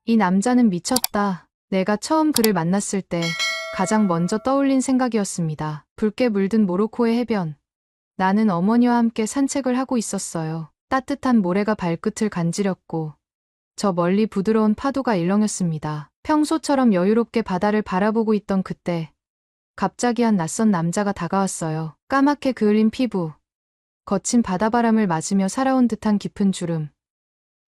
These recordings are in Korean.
이 남자는 미쳤다. 내가 처음 그를 만났을 때 가장 먼저 떠올린 생각이었습니다. 붉게 물든 모로코의 해변. 나는 어머니와 함께 산책을 하고 있었어요. 따뜻한 모래가 발끝을 간지렸고 저 멀리 부드러운 파도가 일렁였습니다. 평소처럼 여유롭게 바다를 바라보고 있던 그때 갑자기 한 낯선 남자가 다가왔어요. 까맣게 그을린 피부, 거친 바다바람을 맞으며 살아온 듯한 깊은 주름,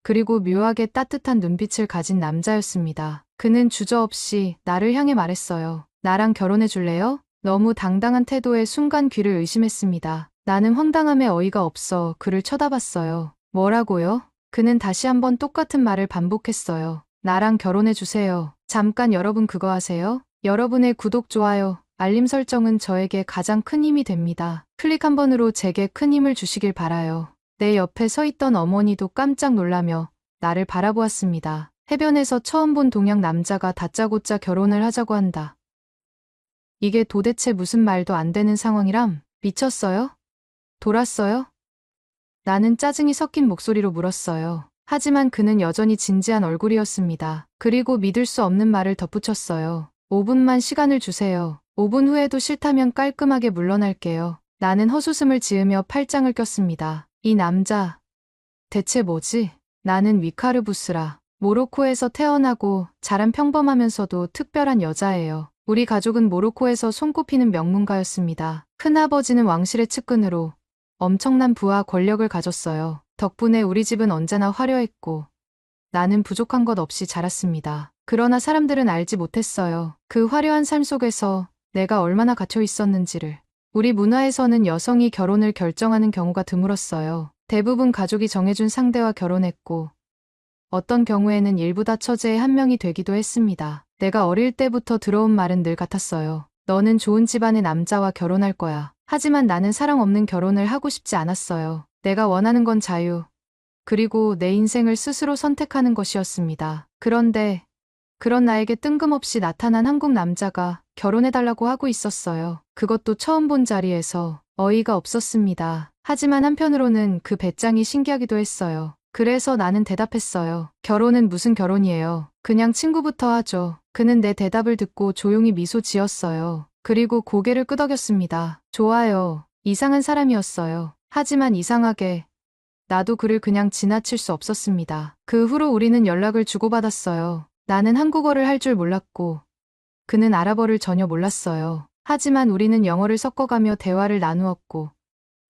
그리고 묘하게 따뜻한 눈빛을 가진 남자였습니다. 그는 주저없이 나를 향해 말했어요. 나랑 결혼해 줄래요? 너무 당당한 태도에 순간 귀를 의심했습니다. 나는 황당함에 어이가 없어 그를 쳐다봤어요. 뭐라고요? 그는 다시 한번 똑같은 말을 반복했어요. 나랑 결혼해 주세요. 잠깐 여러분 그거 아세요? 여러분의 구독, 좋아요, 알림 설정은 저에게 가장 큰 힘이 됩니다. 클릭 한 번으로 제게 큰 힘을 주시길 바라요. 내 옆에 서 있던 어머니도 깜짝 놀라며 나를 바라보았습니다. 해변에서 처음 본 동양 남자가 다짜고짜 결혼을 하자고 한다. 이게 도대체 무슨 말도 안 되는 상황이람? 미쳤어요? 돌았어요? 나는 짜증이 섞인 목소리로 물었어요. 하지만 그는 여전히 진지한 얼굴이었습니다. 그리고 믿을 수 없는 말을 덧붙였어요. 5분만 시간을 주세요. 5분 후에도 싫다면 깔끔하게 물러날게요. 나는 헛웃음을 지으며 팔짱을 꼈습니다. 이 남자, 대체 뭐지? 나는 위카르부스라. 모로코에서 태어나고 자란 평범하면서도 특별한 여자예요. 우리 가족은 모로코에서 손꼽히는 명문가였습니다. 큰아버지는 왕실의 측근으로 엄청난 부와 권력을 가졌어요. 덕분에 우리 집은 언제나 화려했고 나는 부족한 것 없이 자랐습니다. 그러나 사람들은 알지 못했어요. 그 화려한 삶 속에서 내가 얼마나 갇혀 있었는지를. 우리 문화에서는 여성이 결혼을 결정하는 경우가 드물었어요. 대부분 가족이 정해준 상대와 결혼했고 어떤 경우에는 일부다 처제의 한 명이 되기도 했습니다. 내가 어릴 때부터 들어온 말은 늘 같았어요. 너는 좋은 집안의 남자와 결혼할 거야. 하지만 나는 사랑 없는 결혼을 하고 싶지 않았어요. 내가 원하는 건 자유, 그리고 내 인생을 스스로 선택하는 것이었습니다. 그런데 그런 나에게 뜬금없이 나타난 한국 남자가 결혼해달라고 하고 있었어요. 그것도 처음 본 자리에서 어이가 없었습니다. 하지만 한편으로는 그 배짱이 신기하기도 했어요. 그래서 나는 대답했어요. 결혼은 무슨 결혼이에요. 그냥 친구부터 하죠. 그는 내 대답을 듣고 조용히 미소 지었어요. 그리고 고개를 끄덕였습니다. 좋아요. 이상한 사람이었어요. 하지만 이상하게 나도 그를 그냥 지나칠 수 없었습니다. 그 후로 우리는 연락을 주고받았어요. 나는 한국어를 할 줄 몰랐고 그는 아랍어를 전혀 몰랐어요. 하지만 우리는 영어를 섞어가며 대화를 나누었고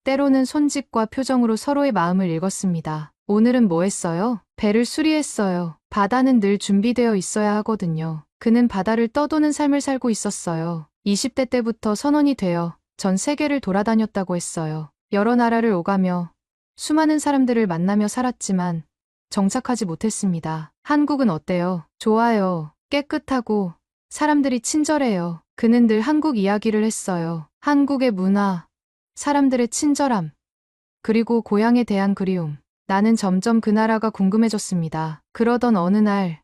때로는 손짓과 표정으로 서로의 마음을 읽었습니다. 오늘은 뭐 했어요? 배를 수리했어요. 바다는 늘 준비되어 있어야 하거든요. 그는 바다를 떠도는 삶을 살고 있었어요. 20대 때부터 선원이 되어 전 세계를 돌아다녔다고 했어요. 여러 나라를 오가며 수많은 사람들을 만나며 살았지만 정착하지 못했습니다. 한국은 어때요? 좋아요. 깨끗하고 사람들이 친절해요. 그는 늘 한국 이야기를 했어요. 한국의 문화, 사람들의 친절함, 그리고 고향에 대한 그리움. 나는 점점 그 나라가 궁금해졌습니다. 그러던 어느 날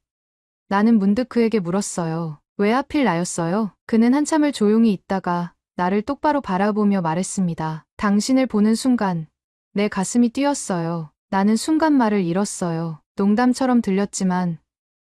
나는 문득 그에게 물었어요. 왜 하필 나였어요? 그는 한참을 조용히 있다가 나를 똑바로 바라보며 말했습니다. 당신을 보는 순간 내 가슴이 뛰었어요. 나는 순간 말을 잃었어요. 농담처럼 들렸지만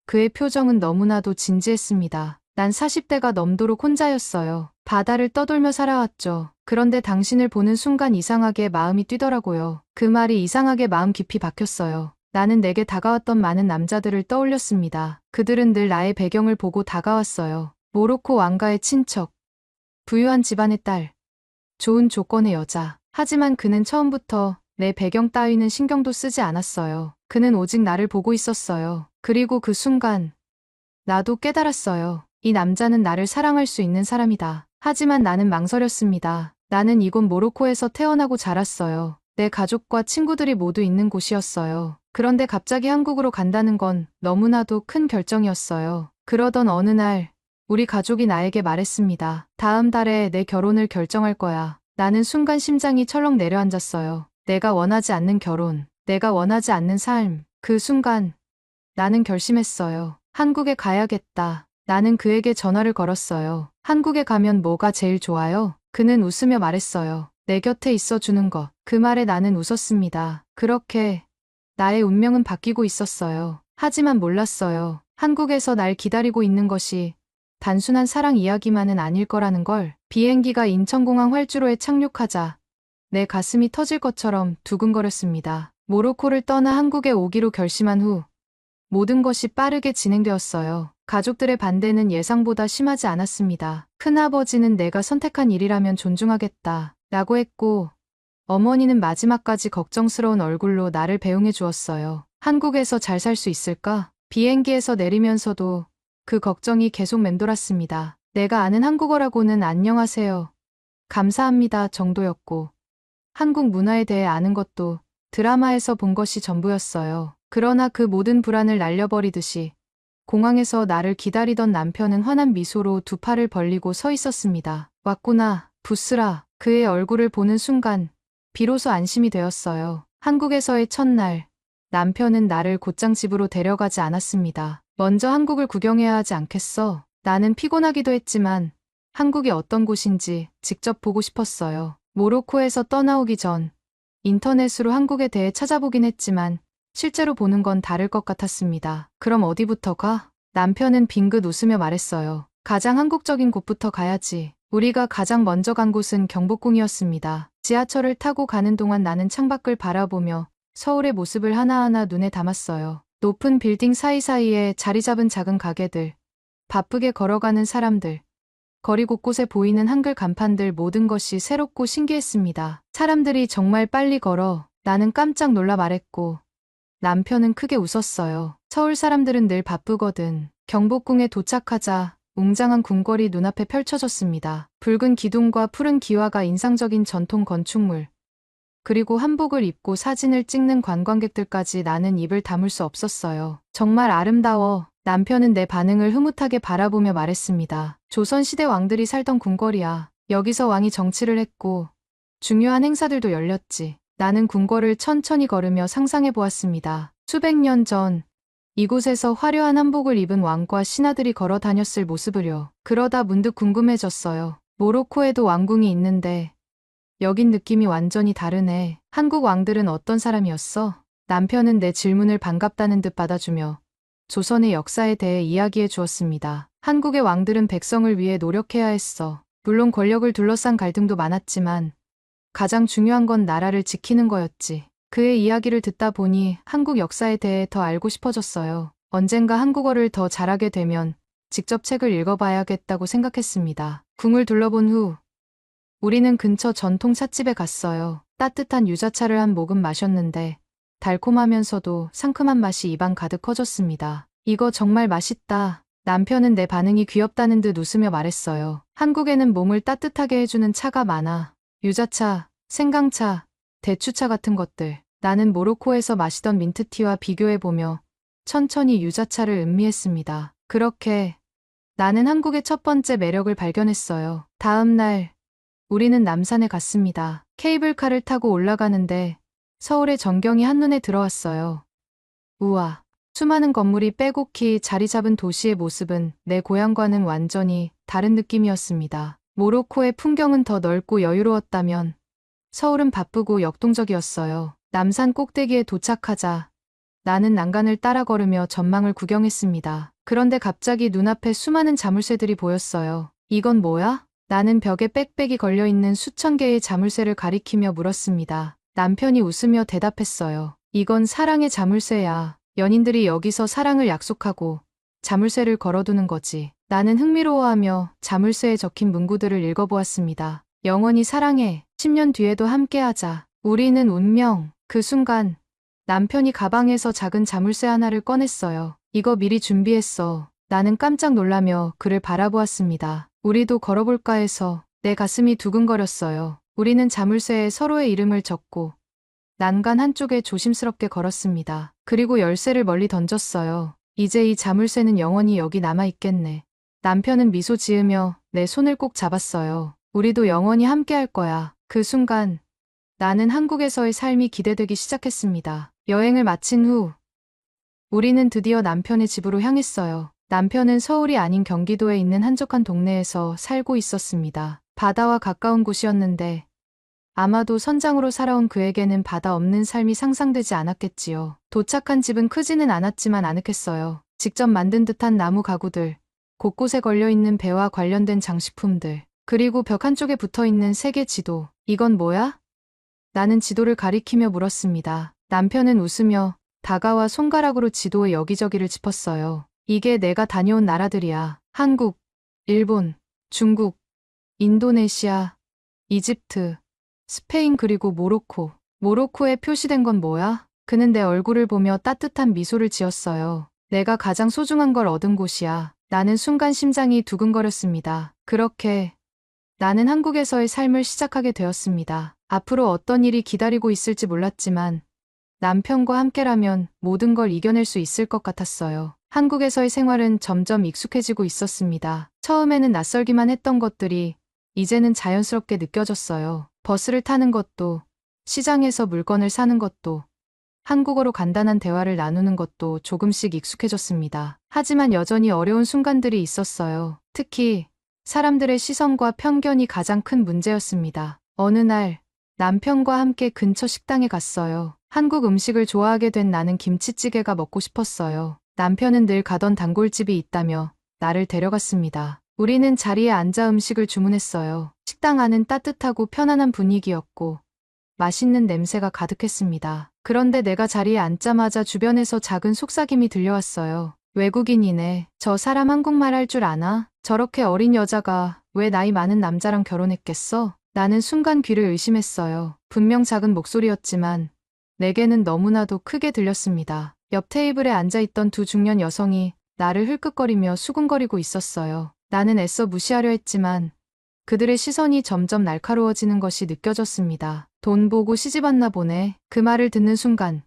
그의 표정은 너무나도 진지했습니다. 난 40대가 넘도록 혼자였어요. 바다를 떠돌며 살아왔죠. 그런데 당신을 보는 순간 이상하게 마음이 뛰더라고요. 그 말이 이상하게 마음 깊이 박혔어요. 나는 내게 다가왔던 많은 남자들을 떠올렸습니다. 그들은 늘 나의 배경을 보고 다가왔어요. 모로코 왕가의 친척, 부유한 집안의 딸, 좋은 조건의 여자. 하지만 그는 처음부터 내 배경 따위는 신경도 쓰지 않았어요. 그는 오직 나를 보고 있었어요. 그리고 그 순간 나도 깨달았어요. 이 남자는 나를 사랑할 수 있는 사람이다. 하지만 나는 망설였습니다. 나는 이곳 모로코에서 태어나고 자랐어요. 내 가족과 친구들이 모두 있는 곳이었어요. 그런데 갑자기 한국으로 간다는 건 너무나도 큰 결정이었어요. 그러던 어느 날 우리 가족이 나에게 말했습니다. 다음 달에 내 결혼을 결정할 거야. 나는 순간 심장이 철렁 내려앉았어요. 내가 원하지 않는 결혼, 내가 원하지 않는 삶. 그 순간 나는 결심했어요. 한국에 가야겠다. 나는 그에게 전화를 걸었어요. 한국에 가면 뭐가 제일 좋아요? 그는 웃으며 말했어요. 내 곁에 있어 주는 것. 그 말에 나는 웃었습니다. 그렇게 나의 운명은 바뀌고 있었어요. 하지만 몰랐어요. 한국에서 날 기다리고 있는 것이 단순한 사랑 이야기만은 아닐 거라는 걸. 비행기가 인천공항 활주로에 착륙하자 내 가슴이 터질 것처럼 두근거렸습니다. 모로코를 떠나 한국에 오기로 결심한 후 모든 것이 빠르게 진행되었어요. 가족들의 반대는 예상보다 심하지 않았습니다. 큰아버지는 내가 선택한 일이라면 존중하겠다 라고 했고, 어머니는 마지막까지 걱정스러운 얼굴로 나를 배웅해 주었어요. 한국에서 잘 살 수 있을까? 비행기에서 내리면서도 그 걱정이 계속 맴돌았습니다. 내가 아는 한국어라고는 안녕하세요, 감사합니다 정도였고, 한국 문화에 대해 아는 것도 드라마에서 본 것이 전부였어요. 그러나 그 모든 불안을 날려버리듯이 공항에서 나를 기다리던 남편은 환한 미소로 두 팔을 벌리고 서 있었습니다. 왔구나, 부스라. 그의 얼굴을 보는 순간 비로소 안심이 되었어요. 한국에서의 첫날, 남편은 나를 곧장 집으로 데려가지 않았습니다. 먼저 한국을 구경해야 하지 않겠어? 나는 피곤하기도 했지만 한국이 어떤 곳인지 직접 보고 싶었어요. 모로코에서 떠나오기 전 인터넷으로 한국에 대해 찾아보긴 했지만 실제로 보는 건 다를 것 같았습니다. 그럼 어디부터 가? 남편은 빙긋 웃으며 말했어요. 가장 한국적인 곳부터 가야지. 우리가 가장 먼저 간 곳은 경복궁이었습니다. 지하철을 타고 가는 동안 나는 창밖을 바라보며 서울의 모습을 하나하나 눈에 담았어요. 높은 빌딩 사이사이에 자리 잡은 작은 가게들, 바쁘게 걸어가는 사람들, 거리 곳곳에 보이는 한글 간판들, 모든 것이 새롭고 신기했습니다. 사람들이 정말 빨리 걸어. 나는 깜짝 놀라 말했고, 남편은 크게 웃었어요. 서울 사람들은 늘 바쁘거든. 경복궁에 도착하자 웅장한 궁궐이 눈앞에 펼쳐졌습니다. 붉은 기둥과 푸른 기와가 인상적인 전통 건축물, 그리고 한복을 입고 사진을 찍는 관광객들까지. 나는 입을 다물 수 없었어요. 정말 아름다워. 남편은 내 반응을 흐뭇하게 바라보며 말했습니다. 조선시대 왕들이 살던 궁궐이야. 여기서 왕이 정치를 했고 중요한 행사들도 열렸지. 나는 궁궐을 천천히 걸으며 상상해 보았습니다. 수백 년 전 이곳에서 화려한 한복을 입은 왕과 신하들이 걸어 다녔을 모습을요. 그러다 문득 궁금해졌어요. 모로코에도 왕궁이 있는데 여긴 느낌이 완전히 다르네. 한국 왕들은 어떤 사람이었어? 남편은 내 질문을 반갑다는 듯 받아주며 조선의 역사에 대해 이야기해 주었습니다. 한국의 왕들은 백성을 위해 노력해야 했어. 물론 권력을 둘러싼 갈등도 많았지만 가장 중요한 건 나라를 지키는 거였지. 그의 이야기를 듣다 보니 한국 역사에 대해 더 알고 싶어졌어요. 언젠가 한국어를 더 잘하게 되면 직접 책을 읽어봐야겠다고 생각했습니다. 궁을 둘러본 후 우리는 근처 전통 찻집에 갔어요. 따뜻한 유자차를 한 모금 마셨는데 달콤하면서도 상큼한 맛이 입안 가득 퍼졌습니다. 이거 정말 맛있다. 남편은 내 반응이 귀엽다는 듯 웃으며 말했어요. 한국에는 몸을 따뜻하게 해주는 차가 많아. 유자차, 생강차, 대추차 같은 것들. 나는 모로코에서 마시던 민트티와 비교해보며 천천히 유자차를 음미했습니다. 그렇게 나는 한국의 첫 번째 매력을 발견했어요. 다음 날 우리는 남산에 갔습니다. 케이블카를 타고 올라가는데 서울의 전경이 한눈에 들어왔어요. 우와, 수많은 건물이 빼곡히 자리 잡은 도시의 모습은 내 고향과는 완전히 다른 느낌이었습니다. 모로코의 풍경은 더 넓고 여유로웠다면 서울은 바쁘고 역동적이었어요. 남산 꼭대기에 도착하자 나는 난간을 따라 걸으며 전망을 구경했습니다. 그런데 갑자기 눈앞에 수많은 자물쇠들이 보였어요. 이건 뭐야? 나는 벽에 빽빽이 걸려있는 수천 개의 자물쇠를 가리키며 물었습니다. 남편이 웃으며 대답했어요. 이건 사랑의 자물쇠야. 연인들이 여기서 사랑을 약속하고 자물쇠를 걸어두는 거지. 나는 흥미로워하며 자물쇠에 적힌 문구들을 읽어보았습니다. 영원히 사랑해. 10년 뒤에도 함께하자. 우리는 운명. 그 순간 남편이 가방에서 작은 자물쇠 하나를 꺼냈어요. 이거 미리 준비했어. 나는 깜짝 놀라며 그를 바라보았습니다. 우리도 걸어볼까 해서. 내 가슴이 두근거렸어요. 우리는 자물쇠에 서로의 이름을 적고 난간 한쪽에 조심스럽게 걸었습니다. 그리고 열쇠를 멀리 던졌어요. 이제 이 자물쇠는 영원히 여기 남아있겠네. 남편은 미소 지으며 내 손을 꼭 잡았어요. 우리도 영원히 함께할 거야. 그 순간 나는 한국에서의 삶이 기대되기 시작했습니다. 여행을 마친 후 우리는 드디어 남편의 집으로 향했어요. 남편은 서울이 아닌 경기도에 있는 한적한 동네에서 살고 있었습니다. 바다와 가까운 곳이었는데 아마도 선장으로 살아온 그에게는 바다 없는 삶이 상상되지 않았겠지요. 도착한 집은 크지는 않았지만 아늑했어요. 직접 만든 듯한 나무 가구들, 곳곳에 걸려있는 배와 관련된 장식품들, 그리고 벽 한쪽에 붙어있는 세계 지도. 이건 뭐야? 나는 지도를 가리키며 물었습니다. 남편은 웃으며 다가와 손가락으로 지도의 여기저기를 짚었어요. 이게 내가 다녀온 나라들이야. 한국, 일본, 중국, 인도네시아, 이집트, 스페인 그리고 모로코. 모로코에 표시된 건 뭐야? 그는 내 얼굴을 보며 따뜻한 미소를 지었어요. 내가 가장 소중한 걸 얻은 곳이야. 나는 순간 심장이 두근거렸습니다. 그렇게 나는 한국에서의 삶을 시작하게 되었습니다. 앞으로 어떤 일이 기다리고 있을지 몰랐지만 남편과 함께라면 모든 걸 이겨낼 수 있을 것 같았어요. 한국에서의 생활은 점점 익숙해지고 있었습니다. 처음에는 낯설기만 했던 것들이 이제는 자연스럽게 느껴졌어요. 버스를 타는 것도, 시장에서 물건을 사는 것도, 한국어로 간단한 대화를 나누는 것도 조금씩 익숙해졌습니다. 하지만 여전히 어려운 순간들이 있었어요. 특히 사람들의 시선과 편견이 가장 큰 문제였습니다. 어느 날 남편과 함께 근처 식당에 갔어요. 한국 음식을 좋아하게 된 나는 김치찌개가 먹고 싶었어요. 남편은 늘 가던 단골집이 있다며 나를 데려갔습니다. 우리는 자리에 앉아 음식을 주문했어요. 식당 안은 따뜻하고 편안한 분위기였고 맛있는 냄새가 가득했습니다. 그런데 내가 자리에 앉자마자 주변에서 작은 속삭임이 들려왔어요. 외국인이네. 저 사람 한국말 할 줄 아나? 저렇게 어린 여자가 왜 나이 많은 남자랑 결혼했겠어? 나는 순간 귀를 의심했어요. 분명 작은 목소리였지만 내게는 너무나도 크게 들렸습니다. 옆 테이블에 앉아있던 두 중년 여성이 나를 흘끗거리며 수군거리고 있었어요. 나는 애써 무시하려 했지만 그들의 시선이 점점 날카로워지는 것이 느껴졌습니다. 돈 보고 시집왔나 보네. 그 말을 듣는 순간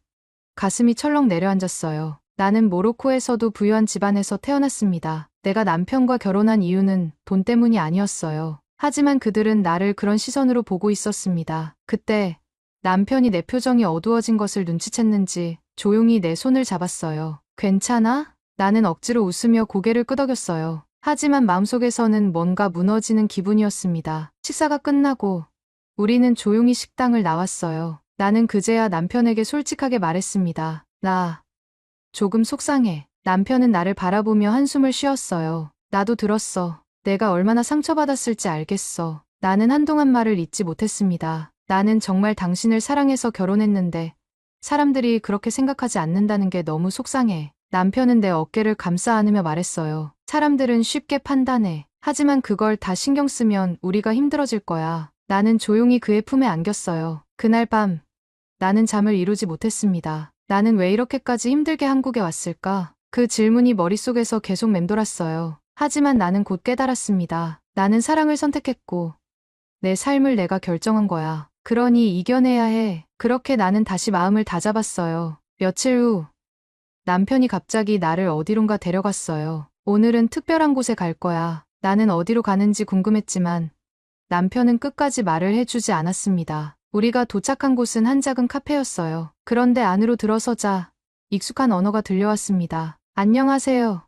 가슴이 철렁 내려앉았어요. 나는 모로코에서도 부유한 집안에서 태어났습니다. 내가 남편과 결혼한 이유는 돈 때문이 아니었어요. 하지만 그들은 나를 그런 시선으로 보고 있었습니다. 그때 남편이 내 표정이 어두워진 것을 눈치챘는지 조용히 내 손을 잡았어요. 괜찮아? 나는 억지로 웃으며 고개를 끄덕였어요. 하지만 마음속에서는 뭔가 무너지는 기분이었습니다. 식사가 끝나고 우리는 조용히 식당을 나왔어요. 나는 그제야 남편에게 솔직하게 말했습니다. 나 조금 속상해. 남편은 나를 바라보며 한숨을 쉬었어요. 나도 들었어. 내가 얼마나 상처받았을지 알겠어. 나는 한동안 말을 잇지 못했습니다. 나는 정말 당신을 사랑해서 결혼했는데 사람들이 그렇게 생각하지 않는다는 게 너무 속상해. 남편은 내 어깨를 감싸 안으며 말했어요. 사람들은 쉽게 판단해. 하지만 그걸 다 신경 쓰면 우리가 힘들어질 거야. 나는 조용히 그의 품에 안겼어요. 그날 밤 나는 잠을 이루지 못했습니다. 나는 왜 이렇게까지 힘들게 한국에 왔을까? 그 질문이 머릿속에서 계속 맴돌았어요. 하지만 나는 곧 깨달았습니다. 나는 사랑을 선택했고 내 삶을 내가 결정한 거야. 그러니 이겨내야 해. 그렇게 나는 다시 마음을 다잡았어요. 며칠 후 남편이 갑자기 나를 어디론가 데려갔어요. 오늘은 특별한 곳에 갈 거야. 나는 어디로 가는지 궁금했지만 남편은 끝까지 말을 해주지 않았습니다. 우리가 도착한 곳은 한 작은 카페였어요. 그런데 안으로 들어서자 익숙한 언어가 들려왔습니다. 안녕하세요.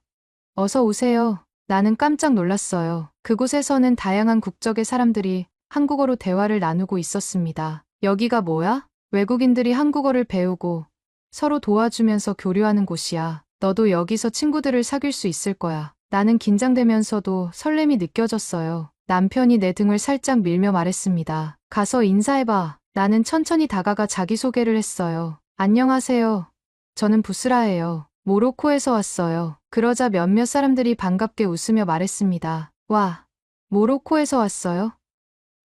어서 오세요. 나는 깜짝 놀랐어요. 그곳에서는 다양한 국적의 사람들이 한국어로 대화를 나누고 있었습니다. 여기가 뭐야? 외국인들이 한국어를 배우고 서로 도와주면서 교류하는 곳이야. 너도 여기서 친구들을 사귈 수 있을 거야. 나는 긴장되면서도 설렘이 느껴졌어요. 남편이 내 등을 살짝 밀며 말했습니다. 가서 인사해봐. 나는 천천히 다가가 자기소개를 했어요. 안녕하세요. 저는 부스라예요. 모로코에서 왔어요. 그러자 몇몇 사람들이 반갑게 웃으며 말했습니다. 와, 모로코에서 왔어요?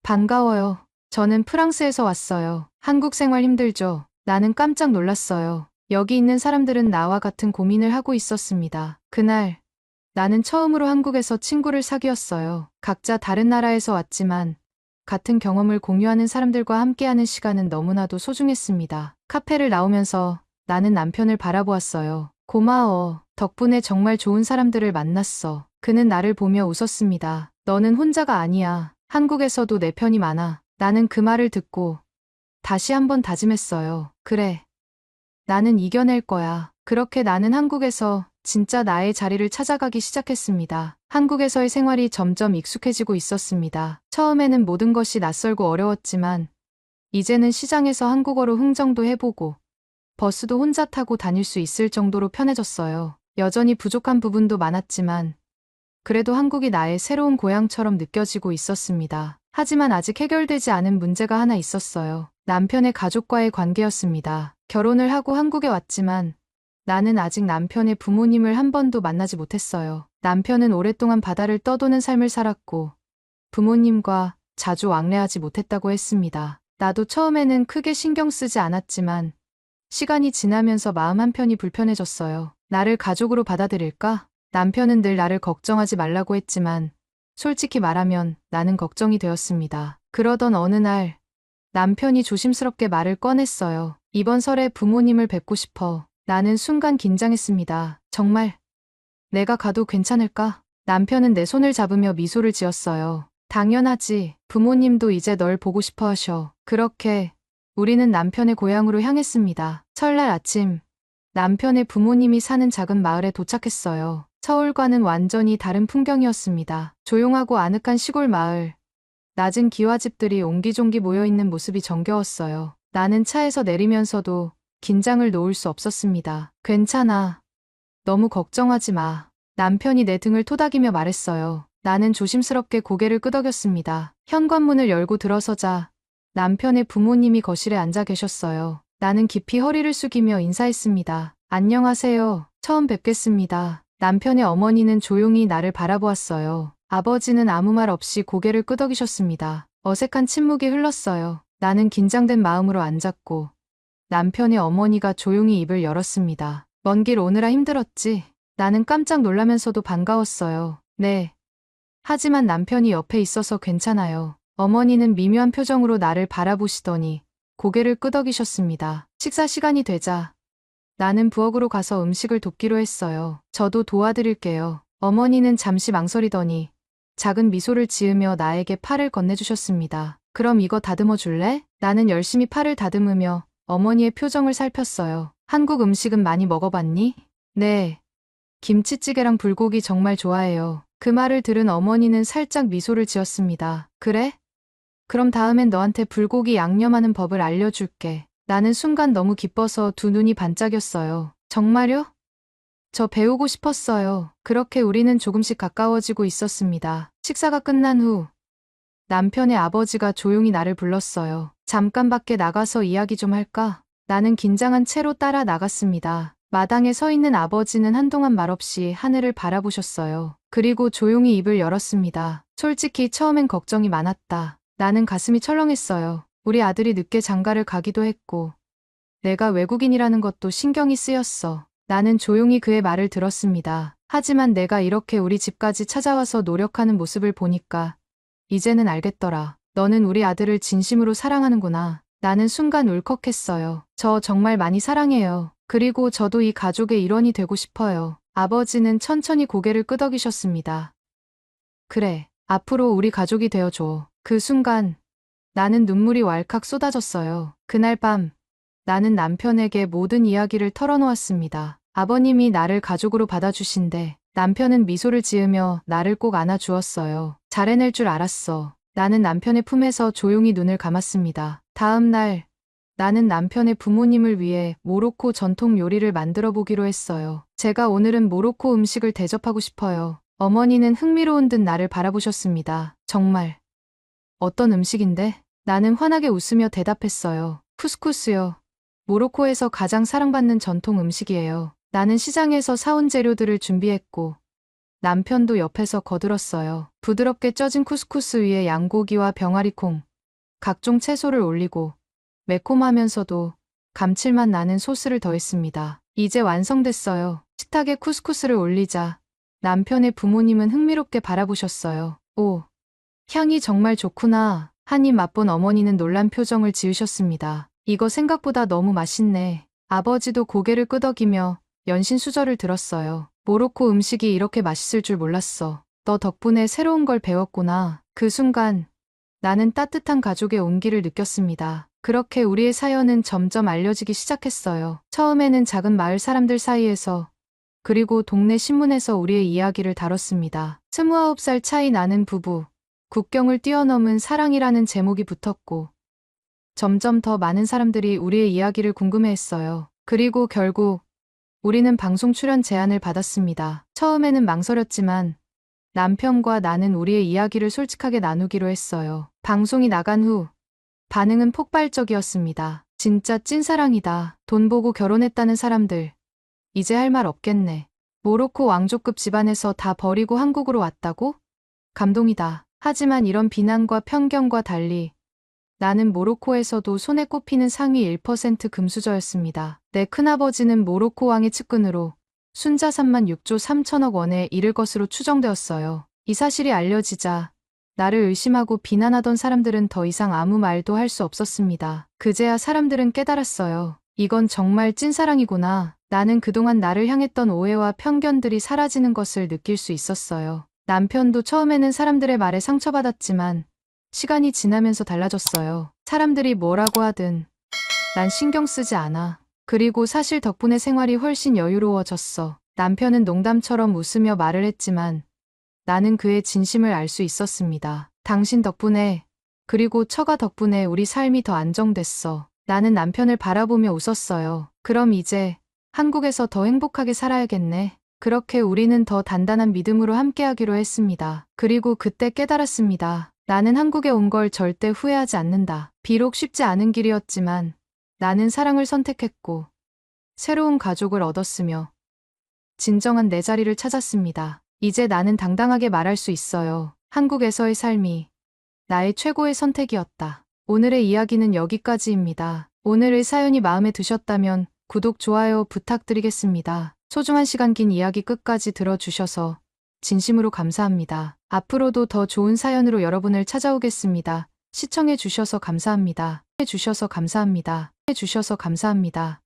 반가워요. 저는 프랑스에서 왔어요. 한국 생활 힘들죠? 나는 깜짝 놀랐어요. 여기 있는 사람들은 나와 같은 고민을 하고 있었습니다. 그날 나는 처음으로 한국에서 친구를 사귀었어요. 각자 다른 나라에서 왔지만 같은 경험을 공유하는 사람들과 함께하는 시간은 너무나도 소중했습니다. 카페를 나오면서 나는 남편을 바라보았어요. 고마워. 덕분에 정말 좋은 사람들을 만났어. 그는 나를 보며 웃었습니다. 너는 혼자가 아니야. 한국에서도 내 편이 많아. 나는 그 말을 듣고 다시 한번 다짐했어요. 그래. 나는 이겨낼 거야. 그렇게 나는 한국에서 진짜 나의 자리를 찾아가기 시작했습니다. 한국에서의 생활이 점점 익숙해지고 있었습니다. 처음에는 모든 것이 낯설고 어려웠지만 이제는 시장에서 한국어로 흥정도 해보고 버스도 혼자 타고 다닐 수 있을 정도로 편해졌어요. 여전히 부족한 부분도 많았지만 그래도 한국이 나의 새로운 고향처럼 느껴지고 있었습니다. 하지만 아직 해결되지 않은 문제가 하나 있었어요. 남편의 가족과의 관계였습니다. 결혼을 하고 한국에 왔지만 나는 아직 남편의 부모님을 한 번도 만나지 못했어요. 남편은 오랫동안 바다를 떠도는 삶을 살았고 부모님과 자주 왕래하지 못했다고 했습니다. 나도 처음에는 크게 신경 쓰지 않았지만 시간이 지나면서 마음 한편이 불편해졌어요. 나를 가족으로 받아들일까? 남편은 늘 나를 걱정하지 말라고 했지만 솔직히 말하면 나는 걱정이 되었습니다. 그러던 어느 날 남편이 조심스럽게 말을 꺼냈어요. 이번 설에 부모님을 뵙고 싶어. 나는 순간 긴장했습니다. 정말 내가 가도 괜찮을까? 남편은 내 손을 잡으며 미소를 지었어요. 당연하지. 부모님도 이제 널 보고 싶어 하셔. 그렇게 우리는 남편의 고향으로 향했습니다. 설날 아침 남편의 부모님이 사는 작은 마을에 도착했어요. 서울과는 완전히 다른 풍경이었습니다. 조용하고 아늑한 시골 마을. 낮은 기와집들이 옹기종기 모여있는 모습이 정겨웠어요. 나는 차에서 내리면서도 긴장을 놓을 수 없었습니다. 괜찮아. 너무 걱정하지 마. 남편이 내 등을 토닥이며 말했어요. 나는 조심스럽게 고개를 끄덕였습니다. 현관문을 열고 들어서자 남편의 부모님이 거실에 앉아 계셨어요. 나는 깊이 허리를 숙이며 인사했습니다. 안녕하세요. 처음 뵙겠습니다. 남편의 어머니는 조용히 나를 바라보았어요. 아버지는 아무 말 없이 고개를 끄덕이셨습니다. 어색한 침묵이 흘렀어요. 나는 긴장된 마음으로 앉았고 남편의 어머니가 조용히 입을 열었습니다. 먼 길 오느라 힘들었지? 나는 깜짝 놀라면서도 반가웠어요. 네. 하지만 남편이 옆에 있어서 괜찮아요. 어머니는 미묘한 표정으로 나를 바라보시더니 고개를 끄덕이셨습니다. 식사 시간이 되자 나는 부엌으로 가서 음식을 돕기로 했어요. 저도 도와드릴게요. 어머니는 잠시 망설이더니 작은 미소를 지으며 나에게 팔을 건네주셨습니다. 그럼 이거 다듬어 줄래? 나는 열심히 팔을 다듬으며 어머니의 표정을 살폈어요. 한국 음식은 많이 먹어봤니? 네. 김치찌개랑 불고기 정말 좋아해요. 그 말을 들은 어머니는 살짝 미소를 지었습니다. 그래? 그럼 다음엔 너한테 불고기 양념하는 법을 알려줄게. 나는 순간 너무 기뻐서 두 눈이 반짝였어요. 정말요? 저 배우고 싶었어요. 그렇게 우리는 조금씩 가까워지고 있었습니다. 식사가 끝난 후 남편의 아버지가 조용히 나를 불렀어요. 잠깐 밖에 나가서 이야기 좀 할까? 나는 긴장한 채로 따라 나갔습니다. 마당에 서 있는 아버지는 한동안 말없이 하늘을 바라보셨어요. 그리고 조용히 입을 열었습니다. 솔직히 처음엔 걱정이 많았다. 나는 가슴이 철렁했어요. 우리 아들이 늦게 장가를 가기도 했고 내가 외국인이라는 것도 신경이 쓰였어. 나는 조용히 그의 말을 들었습니다. 하지만 내가 이렇게 우리 집까지 찾아와서 노력하는 모습을 보니까 이제는 알겠더라. 너는 우리 아들을 진심으로 사랑하는구나. 나는 순간 울컥했어요. 저 정말 많이 사랑해요. 그리고 저도 이 가족의 일원이 되고 싶어요. 아버지는 천천히 고개를 끄덕이셨습니다. 그래, 앞으로 우리 가족이 되어줘. 그 순간 나는 눈물이 왈칵 쏟아졌어요. 그날 밤 나는 남편에게 모든 이야기를 털어놓았습니다. 아버님이 나를 가족으로 받아주신대. 남편은 미소를 지으며 나를 꼭 안아주었어요. 잘 해낼 줄 알았어. 나는 남편의 품에서 조용히 눈을 감았습니다. 다음 날 나는 남편의 부모님을 위해 모로코 전통 요리를 만들어 보기로 했어요. 제가 오늘은 모로코 음식을 대접하고 싶어요. 어머니는 흥미로운 듯 나를 바라보셨습니다. 정말. 어떤 음식인데? 나는 환하게 웃으며 대답했어요. 쿠스쿠스요. 모로코에서 가장 사랑받는 전통 음식이에요. 나는 시장에서 사온 재료들을 준비했고 남편도 옆에서 거들었어요. 부드럽게 쪄진 쿠스쿠스 위에 양고기와 병아리콩, 각종 채소를 올리고 매콤하면서도 감칠맛 나는 소스를 더했습니다. 이제 완성됐어요. 식탁에 쿠스쿠스를 올리자 남편의 부모님은 흥미롭게 바라보셨어요. 오, 향이 정말 좋구나. 한 입 맛본 어머니는 놀란 표정을 지으셨습니다. 이거 생각보다 너무 맛있네. 아버지도 고개를 끄덕이며 연신수저를 들었어요. 모로코 음식이 이렇게 맛있을 줄 몰랐어. 너 덕분에 새로운 걸 배웠구나. 그 순간 나는 따뜻한 가족의 온기를 느꼈습니다. 그렇게 우리의 사연은 점점 알려지기 시작했어요. 처음에는 작은 마을 사람들 사이에서, 그리고 동네 신문에서 우리의 이야기를 다뤘습니다. 29살 차이 나는 부부, 국경을 뛰어넘은 사랑이라는 제목이 붙었고 점점 더 많은 사람들이 우리의 이야기를 궁금해했어요. 그리고 결국 우리는 방송 출연 제안을 받았습니다. 처음에는 망설였지만 남편과 나는 우리의 이야기를 솔직하게 나누기로 했어요. 방송이 나간 후 반응은 폭발적이었습니다. 진짜 찐사랑이다. 돈 보고 결혼했다는 사람들. 이제 할 말 없겠네. 모로코 왕족급 집안에서 다 버리고 한국으로 왔다고? 감동이다. 하지만 이런 비난과 편견과 달리 나는 모로코에서도 손에 꼽히는 상위 1% 금수저였습니다. 내 큰아버지는 모로코 왕의 측근으로 순자산만 6조 3천억 원에 이를 것으로 추정되었어요. 이 사실이 알려지자 나를 의심하고 비난하던 사람들은 더 이상 아무 말도 할 수 없었습니다. 그제야 사람들은 깨달았어요. 이건 정말 찐사랑이구나. 나는 그동안 나를 향했던 오해와 편견들이 사라지는 것을 느낄 수 있었어요. 남편도 처음에는 사람들의 말에 상처받았지만 시간이 지나면서 달라졌어요. 사람들이 뭐라고 하든 난 신경 쓰지 않아. 그리고 사실 덕분에 생활이 훨씬 여유로워졌어. 남편은 농담처럼 웃으며 말을 했지만 나는 그의 진심을 알 수 있었습니다. 당신 덕분에, 그리고 처가 덕분에 우리 삶이 더 안정됐어. 나는 남편을 바라보며 웃었어요. 그럼 이제 한국에서 더 행복하게 살아야겠네. 그렇게 우리는 더 단단한 믿음으로 함께하기로 했습니다. 그리고 그때 깨달았습니다. 나는 한국에 온 걸 절대 후회하지 않는다. 비록 쉽지 않은 길이었지만 나는 사랑을 선택했고 새로운 가족을 얻었으며 진정한 내 자리를 찾았습니다. 이제 나는 당당하게 말할 수 있어요. 한국에서의 삶이 나의 최고의 선택이었다. 오늘의 이야기는 여기까지입니다. 오늘의 사연이 마음에 드셨다면 구독, 좋아요 부탁드리겠습니다. 소중한 시간 긴 이야기 끝까지 들어주셔서 진심으로 감사합니다. 앞으로도 더 좋은 사연으로 여러분을 찾아오겠습니다. 시청해주셔서 감사합니다. 해주셔서 감사합니다. 해주셔서 감사합니다.